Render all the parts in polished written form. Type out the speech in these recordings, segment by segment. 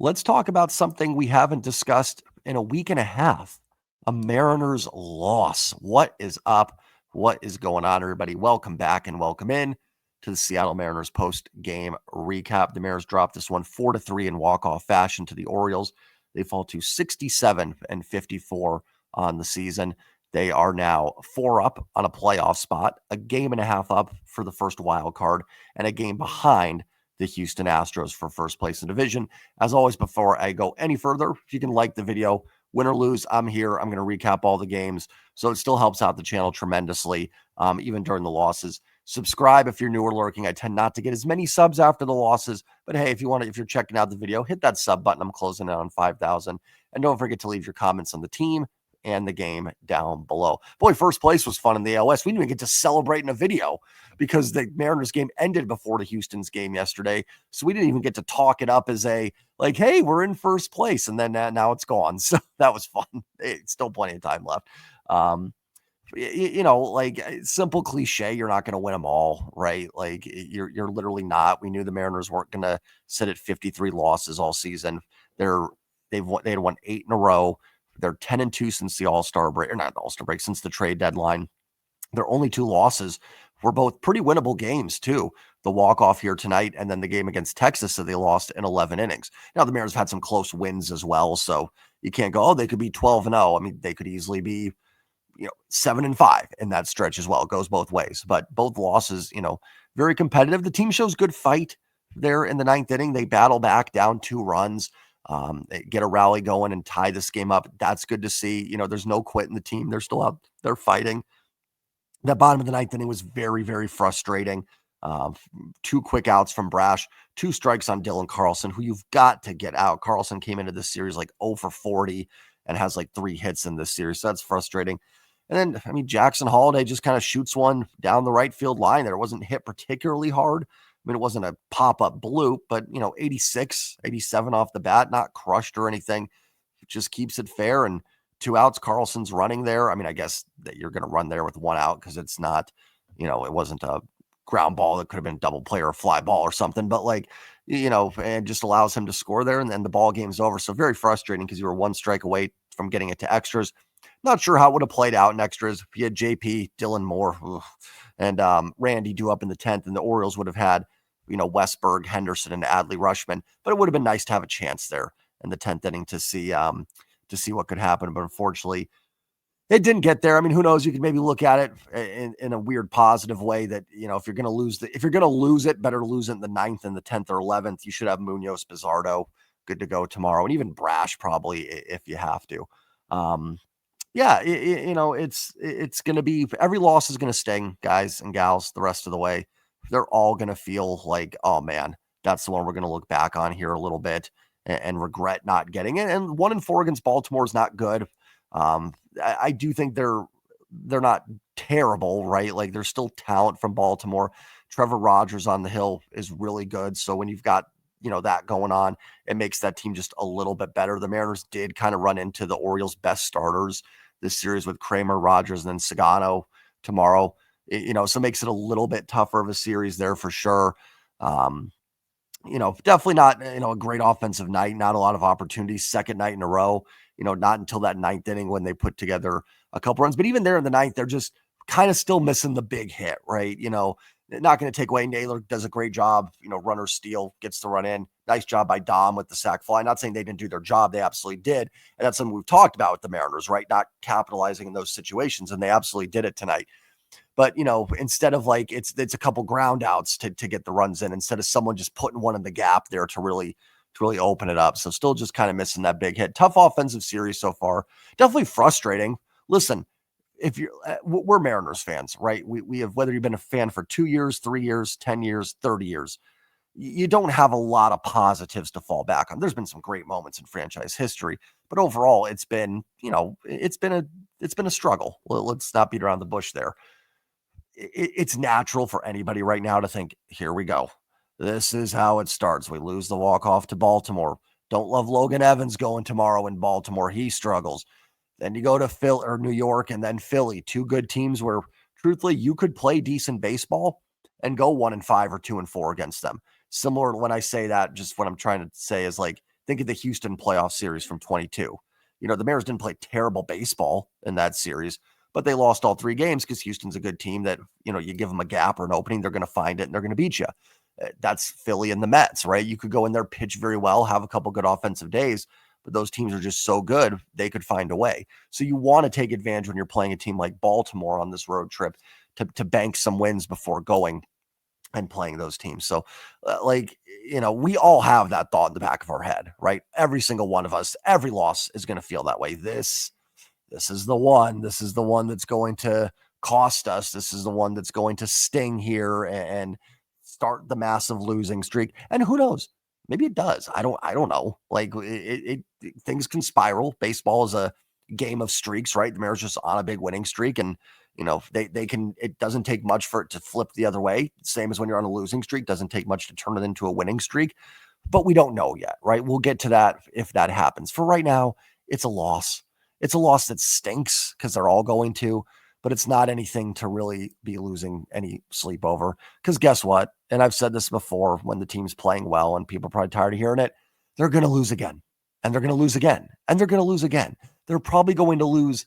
Let's talk about something we haven't discussed in a week and a half. A Mariners loss. What is up? What is going on, everybody? Welcome back and welcome in to the Seattle Mariners post-game recap. The Mariners dropped this one 4-3 in walk-off fashion to the Orioles. They fall to 67-54 on the season. They are now 4 up on a playoff spot, a game and a half up for the first wild card, and a game behind the Houston Astros for first place in the division. As always, before I go any further, if you can like the video, win or lose, I'm here. I'm going to recap all the games. So it still helps out the channel tremendously, even during the losses. Subscribe if you're new or lurking. I tend not to get as many subs after the losses, but hey, if you're checking out the video, hit that sub button. I'm closing in on 5,000. And don't forget to leave your comments on the team and the game down below. Boy, first place was fun in the ALS. We didn't even get to celebrate in a video because the Mariners game ended before the Houston's game yesterday. So we didn't even get to talk it up as a, like, hey, we're in first place. And then now it's gone. So that was fun. It's still plenty of time left. Like simple cliche, you're not going to win them all, right? Like you're literally not. We knew the Mariners weren't going to sit at 53 losses all season. They had won 8 in a row. They're 10-2 since the All-Star break, or not the All-Star break, since the trade deadline. Their only 2 losses were both pretty winnable games, too. The walk-off here tonight and then the game against Texas that they lost in 11 innings. Now, the Mariners had some close wins as well, so you can't go, oh, they could be 12-0. I mean, they could easily be, 7-5 in that stretch as well. It goes both ways. But both losses, very competitive. The team shows good fight there in the 9th inning. They battle back down 2 runs. They get a rally going and tie this game up. That's good to see. There's no quit in the team. They're still out there fighting. The bottom of the 9th inning was very, very frustrating. 2 quick outs from Brash, 2 strikes on Dylan Carlson, who you've got to get out. Carlson came into this series like 0 for 40 and has like 3 hits in this series. So that's frustrating. And then, Jackson Holiday just kind of shoots one down the right field line there. It wasn't hit particularly hard. It wasn't a pop-up bloop, but, 86, 87 off the bat, not crushed or anything. It just keeps it fair. And 2 outs, Carlson's running there. I guess that you're going to run there with 1 out because it's not, it wasn't a ground ball that could have been a double play or a fly ball or something, but and just allows him to score there. And then the ball game's over. So very frustrating because you were 1 strike away from getting it to extras. Not sure how it would have played out in extras. If you had JP, Dylan Moore, and Randy due up in the 10th, and the Orioles would have had, Westberg, Henderson, and Adley Rushman. But it would have been nice to have a chance there in the 10th inning to see what could happen. But unfortunately, it didn't get there. Who knows? You could maybe look at it in a weird positive way that, if you're going to lose it, better lose it in the 9th and the 10th or 11th. You should have Munoz, Pizarro good to go tomorrow, and even Brash probably if you have to. Yeah, it's going to be, every loss is going to sting, guys and gals, the rest of the way. They're all going to feel like, oh man, that's the one we're going to look back on here a little bit and regret not getting it. And 1-4 against Baltimore is not good. I do think they're not terrible, right? Like there's still talent from Baltimore. Trevor Rogers on the hill is really good. So when you've got, that going on, it makes that team just a little bit better. The Mariners did kind of run into the Orioles' best starters this series with Kramer, Rogers, and then Sagano tomorrow. So it makes it a little bit tougher of a series there for sure. Definitely not, a great offensive night, not a lot of opportunities, second night in a row, not until that 9th inning when they put together a couple runs. But even there in the 9th, they're just kind of still missing the big hit, right? Not going to take away. Naylor does a great job, runner steal, gets the run in. Nice job by Dom with the sac fly. Not saying they didn't do their job. They absolutely did. And that's something we've talked about with the Mariners, right? Not capitalizing in those situations. And they absolutely did it tonight. But, instead of like, it's a couple ground outs to get the runs in, instead of someone just putting one in the gap there to really open it up. So still just kind of missing that big hit. Tough offensive series so far. Definitely frustrating. Listen, if you're, we're Mariners fans, right? We have, whether you've been a fan for 2 years, 3 years, 10 years, 30 years, you don't have a lot of positives to fall back on. There's been some great moments in franchise history, but overall it's been, it's been a struggle. Let's not beat around the bush there. It's natural for anybody right now to think, here we go. This is how it starts. We lose the walk-off to Baltimore. Don't love Logan Evans going tomorrow in Baltimore. He struggles. Then you go to Philly or New York and then Philly, 2 good teams where truthfully you could play decent baseball and go 1-5 or 2-4 against them. Similar to when I say that, just what I'm trying to say is like Think of the Houston playoff series from 22. The Mariners didn't play terrible baseball in that series, but they lost all 3 games because Houston's a good team that, you give them a gap or an opening, they're going to find it and they're going to beat you. That's Philly and the Mets, right? You could go in there, pitch very well, have a couple good offensive days, but those teams are just so good, they could find a way. So you want to take advantage when you're playing a team like Baltimore on this road trip to bank some wins before going and playing those teams. So, we all have that thought in the back of our head, right? Every single one of us, every loss is going to feel that way. This is the one. This is the one that's going to cost us. This is the one that's going to sting here and start the massive losing streak. And who knows? Maybe it does. I don't know. Like things can spiral. Baseball is a game of streaks, right? The Mariners just on a big winning streak, and they can. It doesn't take much for it to flip the other way. Same as when you're on a losing streak. Doesn't take much to turn it into a winning streak. But we don't know yet, right? We'll get to that if that happens. For right now, it's a loss. It's a loss that stinks because they're all going to, but it's not anything to really be losing any sleep over. Because guess what? And I've said this before, when the team's playing well and people are probably tired of hearing it, they're going to lose again. And they're going to lose again. And they're going to lose again. They're probably going to lose,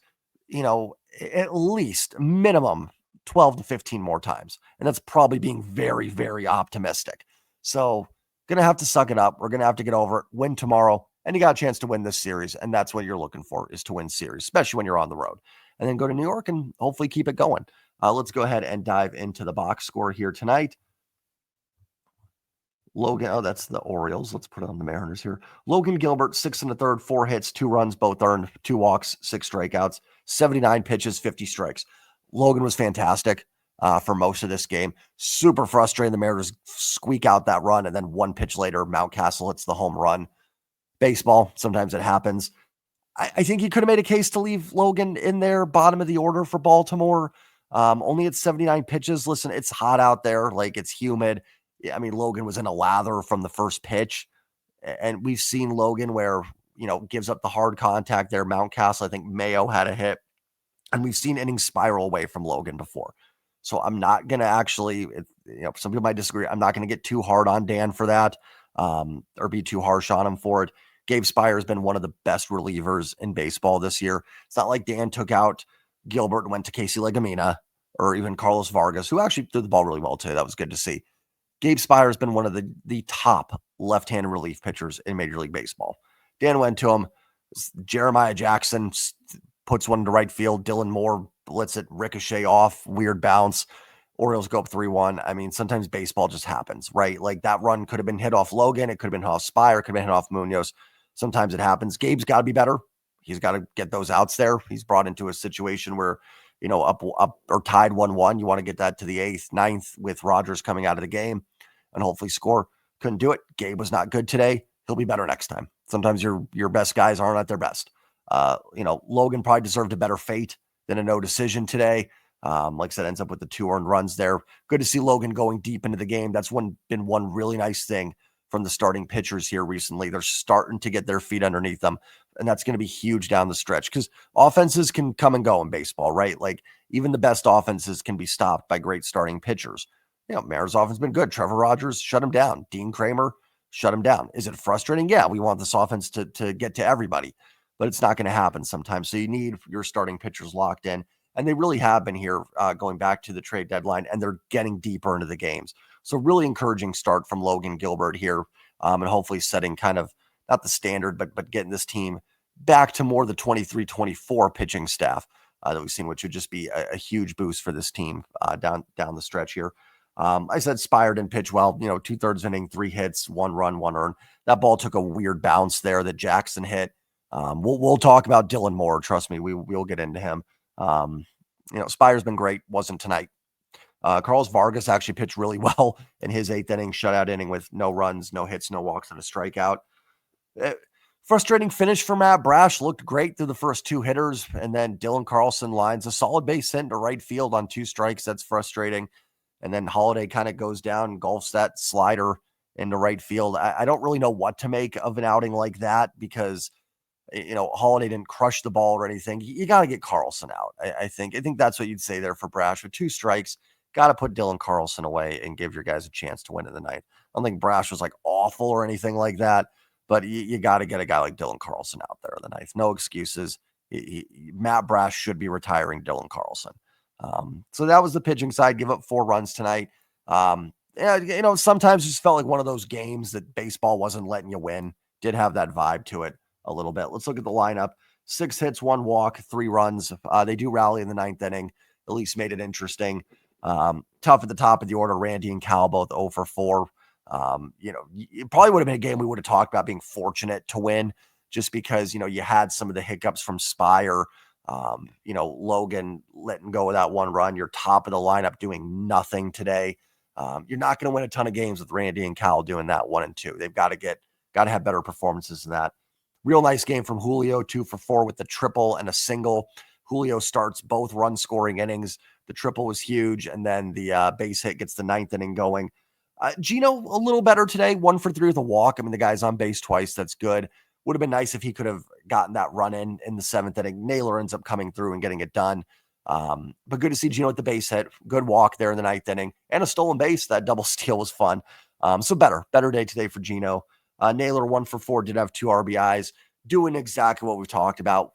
at least minimum 12 to 15 more times. And that's probably being very, very optimistic. So going to have to suck it up. We're going to have to get over it, win tomorrow, and you got a chance to win this series. And that's what you're looking for, is to win series, especially when you're on the road. And then go to New York and hopefully keep it going. Let's go ahead and dive into the box score here tonight. Logan, that's the Orioles. Let's put on the Mariners here. Logan Gilbert, 6 1/3, 4 hits, 2 runs, both earned, 2 walks, 6 strikeouts, 79 pitches, 50 strikes. Logan was fantastic for most of this game. Super frustrating. The Mariners squeak out that run, and then 1 pitch later, Mountcastle hits the home run. Baseball, sometimes it happens. I think you could have made a case to leave Logan in there, bottom of the order for Baltimore. Only at 79 pitches. Listen, it's hot out there. Like, it's humid. I mean, Logan was in a lather from the first pitch. And we've seen Logan where, gives up the hard contact there. Mountcastle, I think Mayo had a hit. And we've seen innings spiral away from Logan before. So I'm not going to actually, some people might disagree. I'm not going to get too hard on Dan for that, or be too harsh on him for it. Gabe Spire has been one of the best relievers in baseball this year. It's not like Dan took out Gilbert and went to Casey Legumina or even Carlos Vargas, who actually threw the ball really well today. That was good to see. Gabe Spire has been one of the top left-handed relief pitchers in Major League Baseball. Dan went to him. Jeremiah Jackson puts one to right field. Dylan Moore lets it ricochet off, weird bounce. Orioles go up 3-1. I mean, sometimes baseball just happens, right? Like, that run could have been hit off Logan. It could have been hit off Spire. Could have been hit off Munoz. Sometimes it happens. Gabe's got to be better. He's got to get those outs there. He's brought into a situation where, up or tied 1-1. You want to get that to the 8th, 9th with Rogers coming out of the game and hopefully score. Couldn't do it. Gabe was not good today. He'll be better next time. Sometimes your best guys aren't at their best. Logan probably deserved a better fate than a no decision today. Like I said, ends up with the 2 earned runs there. Good to see Logan going deep into the game. That's been one really nice thing from the starting pitchers here recently. They're starting to get their feet underneath them, and that's going to be huge down the stretch, because offenses can come and go in baseball, right? Like, even the best offenses can be stopped by great starting pitchers. Mariners offense has been good. Trevor Rogers shut him down. Dean Kramer shut him down. Is it frustrating? Yeah, we want this offense to get to everybody, but it's not going to happen sometimes. So you need your starting pitchers locked in, and they really have been here going back to the trade deadline, and they're getting deeper into the games. So really encouraging start from Logan Gilbert here, and hopefully setting kind of not the standard, but getting this team back to more the 23-24 pitching staff that we've seen, which would just be a huge boost for this team down the stretch here. I said Spire didn't pitch well, 2/3 inning, 3 hits, 1 run, 1 earned. That ball took a weird bounce there that Jackson hit. We'll talk about Dylan Moore. Trust me, we'll get into him. Spire's been great. Wasn't tonight. Carlos Vargas actually pitched really well in his 8th inning shutout inning with no runs, no hits, no walks, and a strikeout. Frustrating finish for Matt Brash. Looked great through the first 2 hitters, and then Dylan Carlson lines a solid base hit into right field on 2 strikes. That's frustrating. And then Holiday kind of goes down, golfs that slider into right field. I don't really know what to make of an outing like that, because Holiday didn't crush the ball or anything. You got to get Carlson out. I think that's what you'd say there for Brash. With 2 strikes, got to put Dylan Carlson away and give your guys a chance to win in the night. I don't think Brash was like awful or anything like that, but you got to get a guy like Dylan Carlson out there in the ninth. No excuses. Matt Brash should be retiring Dylan Carlson. So that was the pitching side. Give up 4 runs tonight. Yeah, sometimes it just felt like one of those games that baseball wasn't letting you win. Did have that vibe to it a little bit. Let's look at the lineup. 6 hits, 1 walk, 3 runs. They do rally in the 9th inning. At least made it interesting. Tough at the top of the order. Randy and Cal both 0 for 4. It probably would have been a game we would have talked about being fortunate to win, just because, you had some of the hiccups from Spire. Logan letting go of that 1 run. You're top of the lineup doing nothing today. You're not going to win a ton of games with Randy and Cal doing that 1 and 2. They've got to have better performances than that. Real nice game from Julio, 2 for 4 with the triple and a single. Julio starts both run scoring innings. The triple was huge, and then the base hit gets the 9th inning going. Gino, a little better today, 1 for 3 with a walk. I mean, the guy's on base twice. That's good. Would have been nice if he could have gotten that run in the 7th inning. Naylor ends up coming through and getting it done. But good to see Gino at the base hit. Good walk there in the 9th inning. And a stolen base. That double steal was fun. So better day today for Gino. Naylor 1 for 4, did have 2 RBIs. Doing exactly what we've talked about,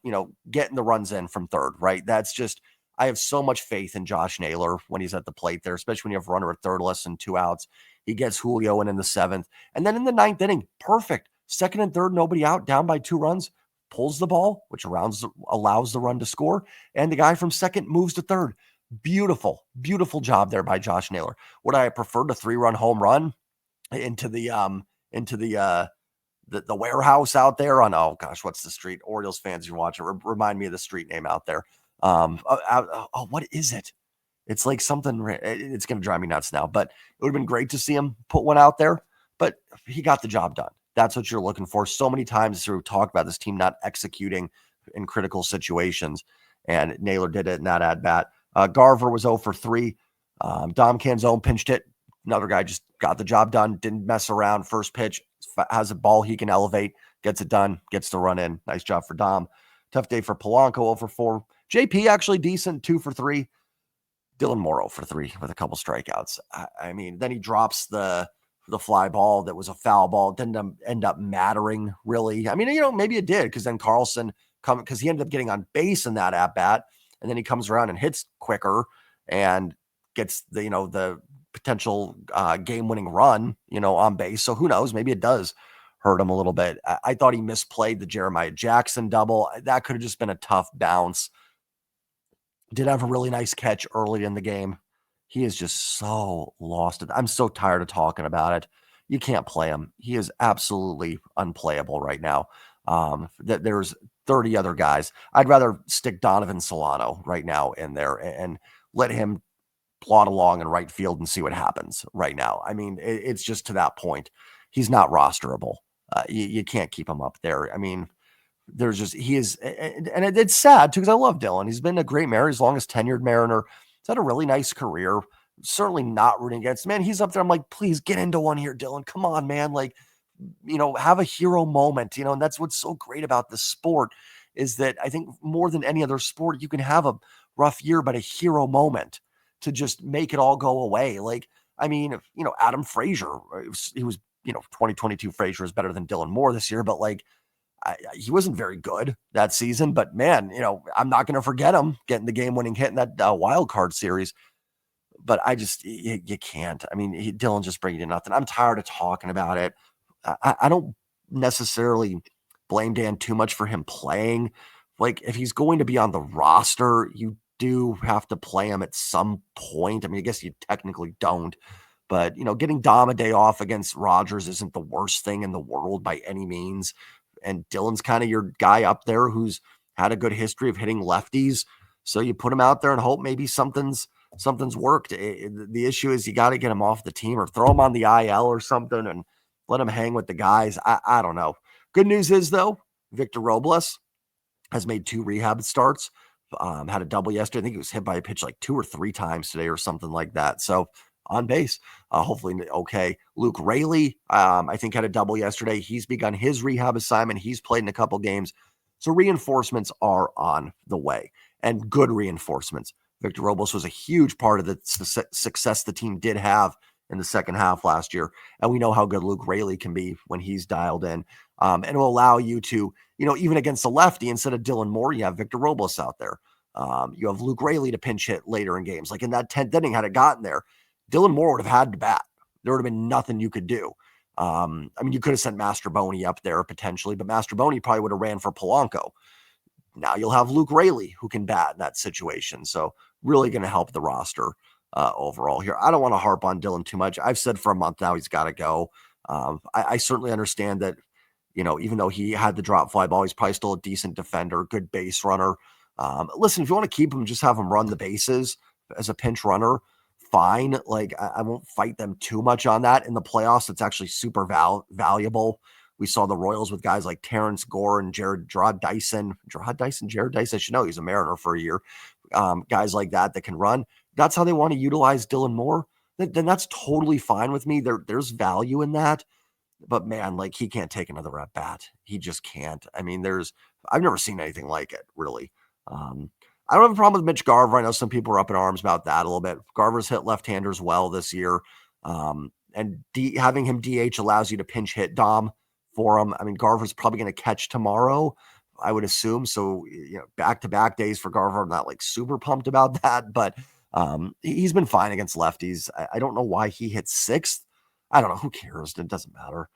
getting the runs in from third, right? That's just, I have so much faith in Josh Naylor when he's at the plate there, especially when you have a runner at third, less than 2 outs. He gets Julio in the 7th. And then in the 9th inning, perfect. 2nd and 3rd, nobody out, down by 2 runs, pulls the ball, which allows the run to score. And the guy from second moves to third. Beautiful, beautiful job there by Josh Naylor. Would I have preferred a 3-run home run into the warehouse out there on, oh gosh, what's the street? Orioles fans, you watch it. Remind me of the street name out there. What is it? It's like something, it's going to drive me nuts now, but it would have been great to see him put one out there, but he got the job done. That's what you're looking for. So many times through talk about this team not executing in critical situations, and Naylor did it in that at bat. Garver was 0 for 3. Dom Canzone pinched it. Another guy just got the job done, didn't mess around. First pitch, has a ball he can elevate, gets it done, gets the run in. Nice job for Dom. Tough day for Polanco, 0 for 4. JP actually decent, 2 for 3. Dylan Moore 0 for 3 with a couple strikeouts. I mean, then he drops the fly ball that was a foul ball. It didn't end up mattering, really. I mean, maybe it did, because then Carlson because he ended up getting on base in that at-bat, and then he comes around and hits quicker and gets the potential game-winning run, on base. So who knows? Maybe it does hurt him a little bit. I thought he misplayed the Jeremiah Jackson double. That could have just been a tough bounce. Did have a really nice catch early in the game. He is just so lost. I'm so tired of talking about it. You can't play him. He is absolutely unplayable right now. There's 30 other guys. I'd rather stick Donovan Solano right now in there and let him plod along in right field and see what happens right now. I mean, it's just to that point. He's not rosterable. You can't keep him up there. I mean, he is, and it's sad too, because I love Dylan. He's been a great Mariner, his longest tenured Mariner. He's had a really nice career. Certainly not rooting against, man. He's up there. I'm like, please get into one here, Dylan. Come on, man. Like, have a hero moment, and that's what's so great about this sport, is that I think more than any other sport, you can have a rough year, but a hero moment to just make it all go away. Like, I mean, Adam Frazier, he was, 2022 Frazier is better than Dylan Moore this year, but like, he wasn't very good that season, but man, I'm not going to forget him getting the game-winning hit in that wild card series. But you can't. I mean, Dylan just bringing you nothing. I'm tired of talking about it. I don't necessarily blame Dan too much for him playing. Like, if he's going to be on the roster, you do have to play him at some point. I mean, I guess you technically don't. But, getting Dom a day off against Rogers isn't the worst thing in the world by any means. And Dylan's kind of your guy up there who's had a good history of hitting lefties. So you put him out there and hope maybe something's worked. The issue is you got to get him off the team or throw him on the IL or something and let him hang with the guys. I don't know. Good news is, though, Victor Robles has made 2 rehab starts. Had a double yesterday. I think he was hit by a pitch like 2 or 3 times today or something like that. So on base, hopefully okay. Luke Raley, I think, had a double yesterday. He's begun his rehab assignment. He's played in a couple games. So reinforcements are on the way, and good reinforcements. Victor Robles was a huge part of the success the team did have in the second half last year. And we know how good Luke Raley can be when he's dialed in. And it will allow you to, even against the lefty, instead of Dylan Moore, you have Victor Robles out there. You have Luke Raley to pinch hit later in games. Like in that 10th inning, had it gotten there, Dylan Moore would have had to bat. There would have been nothing you could do. You could have sent Mastroboni up there potentially, but Mastroboni probably would have ran for Polanco. Now you'll have Luke Raley who can bat in that situation. So really going to help the roster overall here. I don't want to harp on Dylan too much. I've said for a month now he's got to go. I certainly understand that, even though he had the drop fly ball, he's probably still a decent defender, good base runner. Listen, if you want to keep him, just have him run the bases as a pinch runner. Fine. Like I won't fight them too much on that. In the playoffs, it's actually super valuable. We saw the Royals with guys like Terrence Gore and Jared Dyson. I should know he's a Mariner for a year. Guys like that can run. That's how they want to utilize Dylan Moore. Then that's totally fine with me. There's value in that. But man, like he can't take another at bat. He just can't. I've never seen anything like it, really. I don't have a problem with Mitch Garver. I know some people are up in arms about that a little bit. Garver's hit left-handers well this year. And having him DH allows you to pinch hit Dom for him. Garver's probably going to catch tomorrow, I would assume. So, back-to-back days for Garver. I'm not like super pumped about that, but he's been fine against lefties. I don't know why he hit sixth. I don't know. Who cares? It doesn't matter.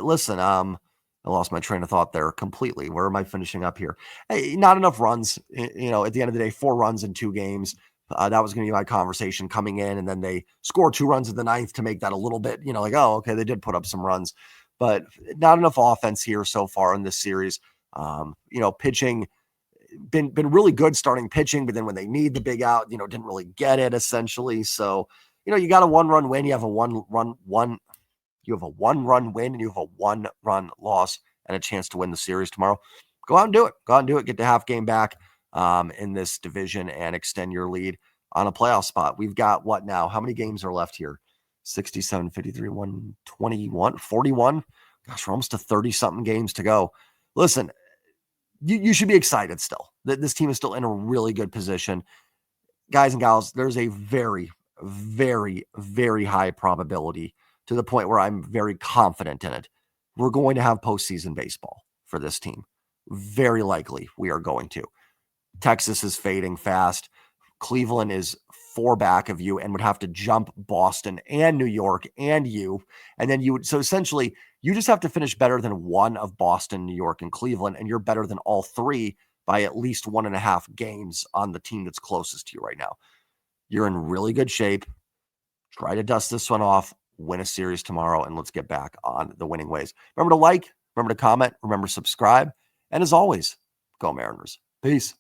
Listen, I lost my train of thought there completely. Where am I finishing up here? Hey, not enough runs. At the end of the day, 4 runs in 2 games. That was going to be my conversation coming in. And then they scored 2 runs in the 9th to make that a little bit, oh, okay, they did put up some runs. But not enough offense here so far in this series. Pitching, been really good starting pitching, but then when they need the big out, didn't really get it essentially. So, you got a 1-run win. You have a 1-run win and you have a 1-run loss and a chance to win the series tomorrow. Go out and do it. Get the half game back in this division and extend your lead on a playoff spot. We've got what now? How many games are left here? 67, 53, 121, 41. Gosh, we're almost to 30-something games to go. Listen, you should be excited still. This team is still in a really good position. Guys and gals, there's a very, very, very high probability, to the point where I'm very confident in it, we're going to have postseason baseball for this team. Very likely we are going to. Texas is fading fast. Cleveland is 4 back of you and would have to jump Boston and New York and you. And then so essentially you just have to finish better than 1 of Boston, New York, and Cleveland. And you're better than all 3 by at least 1.5 games on the team that's closest to you right now. You're in really good shape. Try to dust this one off, win a series tomorrow, and let's get back on the winning ways. Remember to like, remember to comment, remember to subscribe. And as always, go Mariners. Peace.